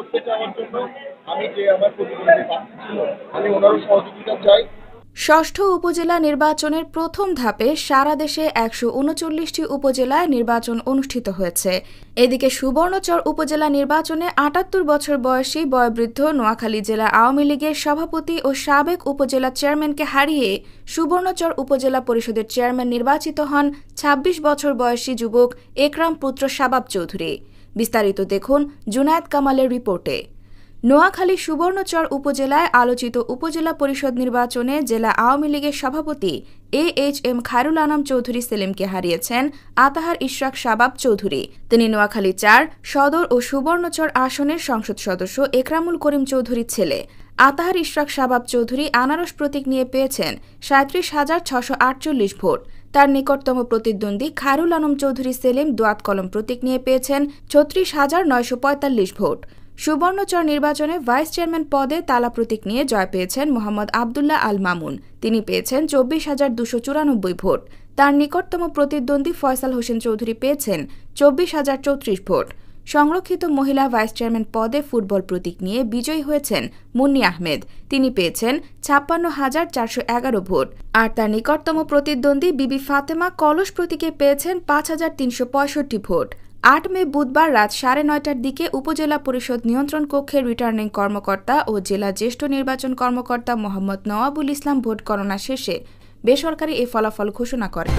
করতে চাওয়ার জন্য আমি যে আমার প্রতিদ্বন্দ্বী প্রার্থী ছিল আমি ওনারও সহযোগিতা চাই। ষষ্ঠ উপজেলা নির্বাচনের প্রথম ধাপে সারা দেশে ১৩৯টি উপজেলায় নির্বাচন অনুষ্ঠিত হয়েছে। এদিকে সুবর্ণচর উপজেলা নির্বাচনে ৭৮ বছর বয়সী বয়োবৃদ্ধ নোয়াখালী জেলা আওয়ামী লীগের সভাপতি ও সাবেক উপজেলা চেয়ারম্যানকে হারিয়ে সুবর্ণচর উপজেলা পরিষদের চেয়ারম্যান নির্বাচিত হন ২৬ বছর বয়সী যুবক একরাম পুত্র শাবাব চৌধুরী। বিস্তারিত দেখুন জুনায়েদ কামালের রিপোর্টে। নোয়াখালী সুবর্ণচর উপজেলায় আলোচিত উপজেলা পরিষদ নির্বাচনে জেলা আওয়ামী লীগের সভাপতি AHM খায়রুল আনাম চৌধুরী সেলিমকে হারিয়েছেন আতাহার ইশরাক শাবাব চৌধুরী। তিনি নোয়াখালী ৪ সদর ও সুবর্ণচর আসনের সংসদ সদস্য একরামুল করিম চৌধুরীর ছেলে। আতাহার ইশরাক শাবাব চৌধুরী আনারস প্রতীক নিয়ে পেয়েছেন ৩৭,৬৪৮ ভোট। তার নিকটতম প্রতিদ্বন্দ্বী খায়রুল আনাম চৌধুরী সেলিম দোয়াত কলম প্রতীক নিয়ে পেয়েছেন ৩৬,৯৪৫ ভোট। সুবর্ণচর নির্বাচনে ভাইস চেয়ারম্যান পদে তালা প্রতীক নিয়ে জয় পেয়েছেন মোহাম্মদ আবদুল্লাহ আল মামুন। তিনি পেয়েছেন ২৪,২৯৪ ভোট। তার নিকটতম প্রতিদ্বন্দ্বী ফয়সাল হোসেন চৌধুরী পেয়েছেন ২৪,০৩৪ ভোট। সংরক্ষিত মহিলা ভাইস চেয়ারম্যান পদে ফুটবল প্রতীক নিয়ে বিজয়ী হয়েছেন মুন্নি আহমেদ। তিনি পেয়েছেন ৫৬,৪১১ ভোট। আর তার নিকটতম প্রতিদ্বন্দ্বী বিবি ফাতেমা কলস প্রতীকে পেয়েছেন ৫,৩৬৫ ভোট। ৮ মে বুধবার রাত ৯:৩০টার দিকে উপজেলা পরিষদ নিয়ন্ত্রণ কক্ষের রিটার্নিং কর্মকর্তা ও জেলা জ্যেষ্ঠ নির্বাচন কর্মকর্তা মোহাম্মদ নওয়াবুল ইসলাম ভোট গণনা শেষে বেসরকারি এ ফলাফল ঘোষণা করেন।